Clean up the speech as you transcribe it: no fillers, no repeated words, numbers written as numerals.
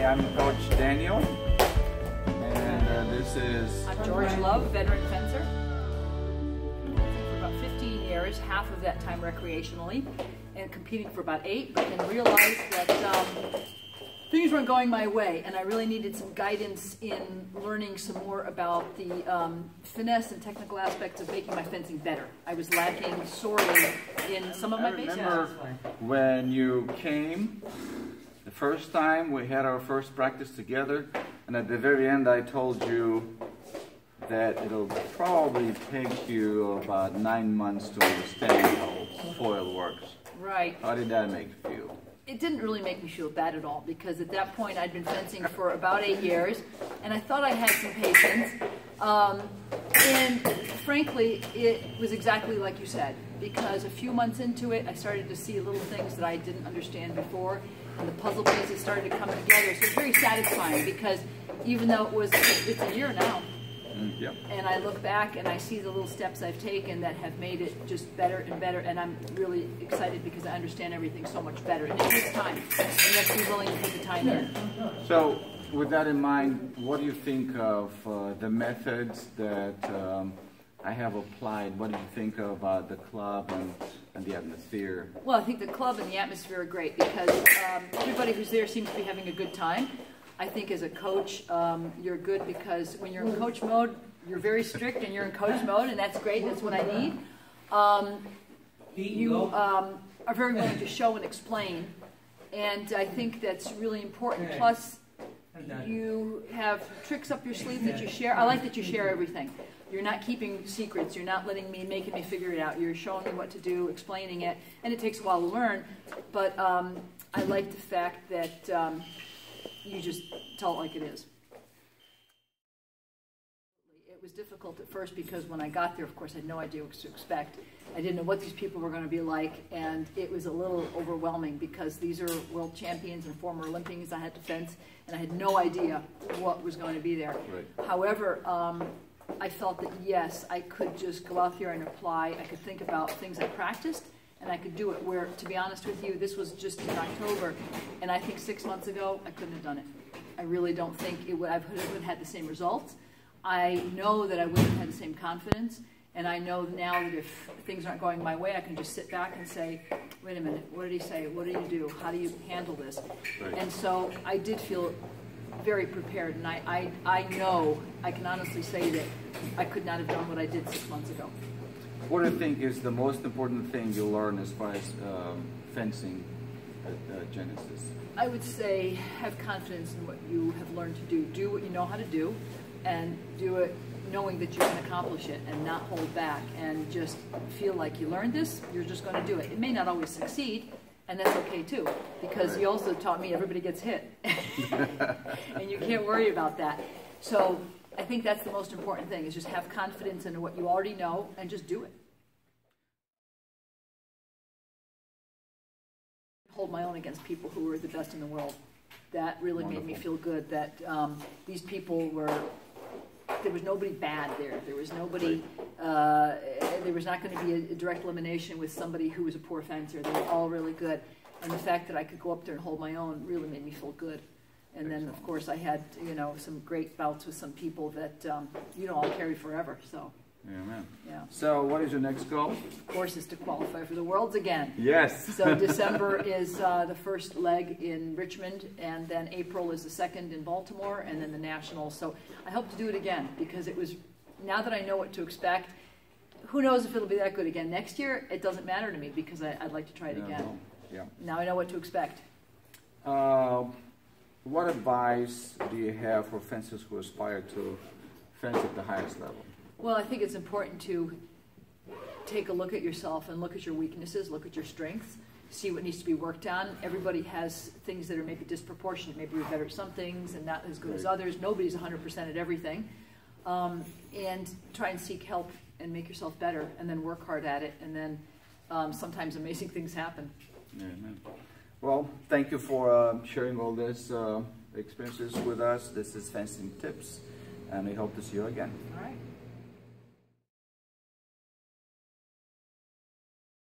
Hi, I'm Coach Daniel, and this is... I'm George Love, veteran fencer. For about 15 years, half of that time recreationally, and competing for about 8, but then realized that things weren't going my way, and I really needed some guidance in learning some more about the finesse and technical aspects of making my fencing better. I was lacking sorely in some of my basics. I remember when you came, the first time we had our first practice together, and at the very end I told you that it'll probably take you about 9 months to understand how foil works. Right. How did that make you feel? It didn't really make me feel bad at all, because at that point I'd been fencing for about 8 years, and I thought I had some patience. And frankly, it was exactly like you said, because a few months into it, I started to see little things that I didn't understand before, and the puzzle pieces started to come together. So it's very satisfying, because even though it's a year now, Yep. and I look back and I see the little steps I've taken that have made it just better and better, and I'm really excited because I understand everything so much better. And it takes time, and you have to be willing to put the time in. So, with that in mind, what do you think of the methods that I have applied? What do you think about the club and the atmosphere? Well, I think the club and the atmosphere are great, because everybody who's there seems to be having a good time. I think as a coach, you're good, because when you're in coach mode, you're very strict and you're in coach mode, and that's great. That's what I need. You are very willing to show and explain, and I think that's really important. Plus, you have tricks up your sleeve that you share. I like that you share everything. You're not keeping secrets. You're not making me figure it out. You're showing me what to do, explaining it, and it takes a while to learn. But I like the fact that you just tell it like it is. It was difficult at first, because when I got there, of course, I had no idea what to expect. I didn't know what these people were going to be like, and it was a little overwhelming, because these are world champions and former Olympians I had to fence, and I had no idea what was going to be there. Right. However, I felt that, yes, I could just go out there and apply. I could think about things I practiced, and I could do it, where, to be honest with you, this was just in October, and I think 6 months ago, I couldn't have done it. I really don't think I would have had the same results. I know that I wouldn't have had the same confidence, and I know now that if things aren't going my way, I can just sit back and say, wait a minute, what did he say? What do you do? How do you handle this? Right. And so I did feel very prepared, and I know, I can honestly say that I could not have done what I did 6 months ago. What do you think is the most important thing you learn as far as fencing at Genesis? I would say have confidence in what you have learned to do. Do what you know how to do, and do it knowing that you can accomplish it, and not hold back, and just feel like you learned this, you're just going to do it. It may not always succeed, and that's okay too, because Right. you also taught me everybody gets hit, and you can't worry about that. So I think that's the most important thing, is just have confidence in what you already know, and just do it. Hold my own against people who were the best in the world. That really made me feel good, that these people were, there was nobody bad there. There was nobody, there was not going to be a direct elimination with somebody who was a poor fencer. They were all really good. And the fact that I could go up there and hold my own really made me feel good. And then, of course, I had, some great bouts with some people that, I'll carry forever, so. Yeah, man. Yeah. So, what is your next goal? Of course, is to qualify for the Worlds again. Yes. So December is the first leg in Richmond, and then April is the second in Baltimore, and then the Nationals. So I hope to do it again, because it was, now that I know what to expect, who knows if it'll be that good again. Next year, it doesn't matter to me, because I'd like to try it again. No. Yeah. Now I know what to expect. What advice do you have for fencers who aspire to fence at the highest level? Well, I think it's important to take a look at yourself and look at your weaknesses, look at your strengths, see what needs to be worked on. Everybody has things that are maybe disproportionate. Maybe you're better at some things and not as good as others. Nobody's 100% at everything. And try and seek help and make yourself better, and then work hard at it, and then sometimes amazing things happen. Yeah, man. Well, thank you for sharing all this experiences with us. This is Fencing Tips, and we hope to see you again. All right.